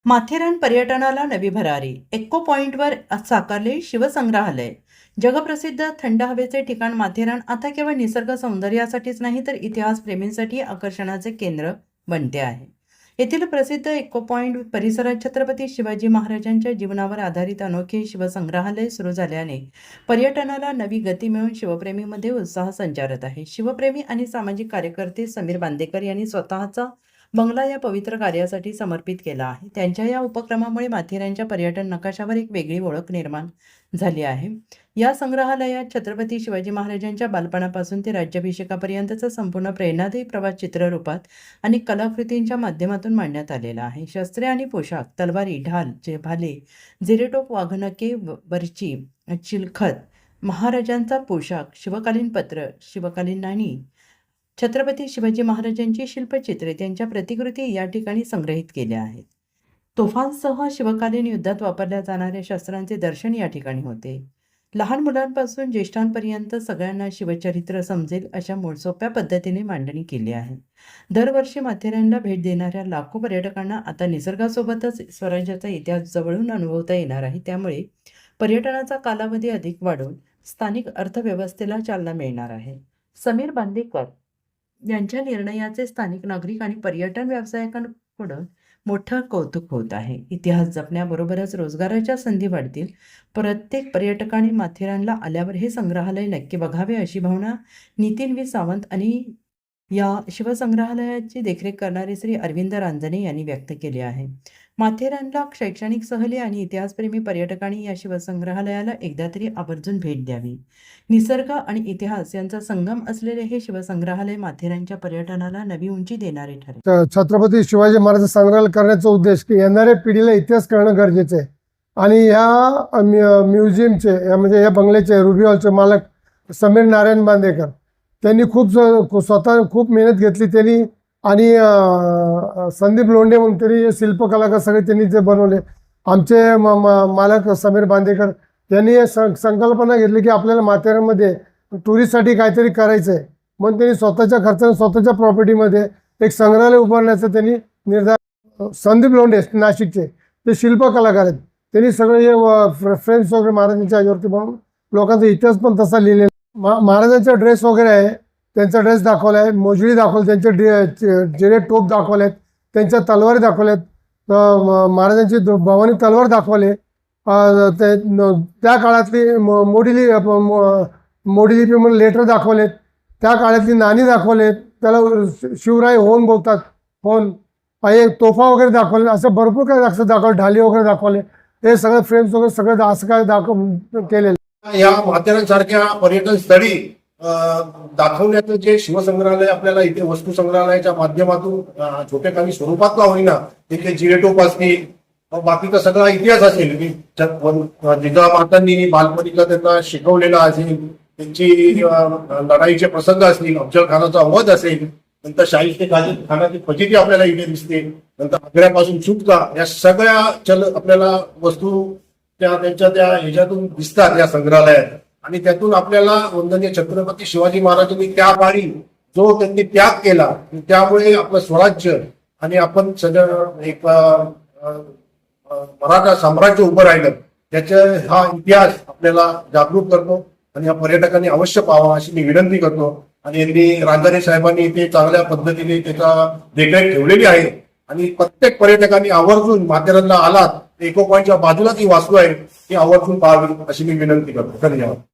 माथेरान पर्यटनाला नवी भरारी. इको पॉइंटवर साकारले शिवसंग्रहालय. जगप्रसिद्ध थंड हवेचे ठिकाण माथेरान आता केवळ निसर्ग सौंदर्यासाठीच नाही तर इतिहास प्रेमींसाठी आकर्षणाचे केंद्र बनते आहे. येथील प्रसिद्ध इको पॉइंट परिसरात छत्रपती शिवाजी महाराजांच्या जीवनावर आधारित अनोखे शिवसंग्रहालय सुरू झाल्याने पर्यटनाला नवी गती मिळून शिवप्रेमीमध्ये उत्साह संचारत आहे. शिवप्रेमी आणि सामाजिक कार्यकर्ते समीर बांदेकर यांनी स्वतःचा बंगला या पवित्र कार्यासाठी समर्पित केला आहे. त्यांच्या या उपक्रमामुळे माथेरानच्या पर्यटन नकाशावर एक वेगळी ओळख निर्माण झाली आहे. या संग्रहालयात छत्रपती शिवाजी महाराजांच्या बालपणापासून ते राज्याभिषेकापर्यंतचा संपूर्ण प्रेरणादायी प्रवास चित्ररूपात आणि कलाकृतींच्या माध्यमातून मांडण्यात आलेला आहे. शस्त्रे आणि पोशाख, तलवारी, ढाल, भाले, जिरेटोप, वाघनखे, बर्ची, चिलखत, महाराजांचा पोशाख, शिवकालीन पत्र, शिवकालीन नाणी, छत्रपती शिवाजी महाराजांची शिल्पचित्रे, त्यांच्या प्रतिकृती या ठिकाणी संग्रहित केल्या आहेत. तोफांसह शिवकालीन युद्धात वापरल्या जाणाऱ्या शस्त्रांचे दर्शन या ठिकाणी होते. लहान मुलांपासून ज्येष्ठांपर्यंत सगळ्यांना शिवचरित्र समजेल अशा सोप्या पद्धतीने मांडणी केली आहे. दरवर्षी माथेरानला भेट देणाऱ्या लाखो पर्यटकांना आता निसर्गासोबतच स्वराज्याचा इतिहास जवळून अनुभवता येणार आहे. त्यामुळे पर्यटनाचा कालावधी अधिक वाढून स्थानिक अर्थव्यवस्थेला चालना मिळणार आहे. समीर बांदेकर यांच्या निर्णयाचे स्थानिक नागरिक आणि पर्यटन व्यावसायिकांकडून मोठं कौतुक होत आहे. इतिहास जपण्याबरोबरच रोजगाराच्या संधी वाढतील. प्रत्येक पर्यटकाने माथेरानला आल्यावर हे संग्रहालय नक्की बघावे अशी भावना नितीन व्ही सावंत आणि या शिवसंग्रहालयाची देखरेख करणारे श्री अरविंद रांजणे यांनी व्यक्त केली आहे. माथेरानला शैक्षणिक सहली आणि इतिहासप्रेमी पर्यटकांनी या शिवसंग्रहालयाला एकदा तरी आवर्जून भेट द्यावी. निसर्ग आणि इतिहास यांचा संगम असलेले हे शिवसंग्रहालय माथेरानच्या पर्यटनाला नवी उंची देणारे ठरेल. छत्रपती शिवाजी महाराज संग्रहालय करण्याचा उद्देश की येणाऱ्या पिढीला इतिहास करणं गरजेचं आहे. आणि या म्युझियमचे म्हणजे या बंगल्याचे रुबी हॉलचे मालक समीर नारायण बांदेकर त्यांनी स्वतः खूप मेहनत घेतली त्यांनी. आणि संदीप लोंढे म्हणून त्यांनी शिल्पकलाकार सगळे त्यांनी ते बनवले. आमचे मालक समीर बांदेकर त्यांनी संकल्पना घेतली की आपल्याला माथेरानमध्ये टुरिस्टसाठी काहीतरी करायचं आहे म्हणून त्यांनी स्वतःच्या खर्चाने स्वतःच्या प्रॉपर्टीमध्ये एक संग्रहालय उभारण्याचा त्यांनी निर्धार. संदीप लोंढे नाशिकचे ते शिल्पकलाकार आहेत. त्यांनी सगळे हे फ्रेम्स वगैरे महाराजांच्या याच्यावरती बनवून लोकांचा इतिहास पण तसा लिहिलेला. महाराजांचा ड्रेस वगैरे आहे, त्यांचा ड्रेस दाखवला आहे, मोजडी दाखवली, त्यांचे जिरे टोप दाखवले आहेत, त्यांच्या तलवारी दाखवल्यात, महाराजांची भवानी तलवार दाखवले, त्या काळातली मोडीलिपी म्हणून लेटर दाखवलेत, त्या काळातली नाणी दाखवलेत, त्याला शिवराय होऊन बोलतात होऊन, तोफा वगैरे दाखवले, असं भरपूर काही दाखवलं, ढाली वगैरे दाखवले. हे सगळं फ्रेम्स वगैरे सगळं असं काय केलेलं. या माथेरान सारख्या पर्यटन स्थळी दाखवण्याचं जे शिवसंग्रहालय आपल्याला इथे वस्तू संग्रहालयाच्या माध्यमातून छोट्या काही स्वरूपात का होईना तिथे जिरेटोप असतील, बाकीचा सगळा इतिहास असेल की जिजामातांनी बालपणीला त्यांना शिकवलेला असेल, त्यांची लढाईचे प्रसंग असतील, अफजल खानाचा वध असेल, नंतर शाहिस्ते खानाची फजिती आपल्याला इथे दिसते, नंतर आग्र्यापासून सुटका, या सगळ्या आपल्याला वस्तू त्यांच्या त्या ह्याच्यातून दिसतात या संग्रहालयात. आणि त्यातून आपल्याला वंदनीय छत्रपती शिवाजी महाराजांनी त्या काळी जो त्यांनी त्याग केला त्यामुळे आपलं स्वराज्य आणि आपण सगळं एक मराठा साम्राज्य उभं राहिलं त्याचा हा इतिहास आपल्याला जागरूक करतो आणि या पर्यटकांनी अवश्य पाहावा अशी मी विनंती करतो. आणि यांनी रांजणे साहेबांनी इथे चांगल्या पद्धतीने त्याचा देखरेख ठेवलेली आहे. आणि प्रत्येक पर्यटकांनी आवर्जून माथेरानला आलात इको पॉइंटच्या बाजूलाच ही वास्तू आहे ती आवर्जून पाहावी अशी मी विनंती करतो. धन्यवाद.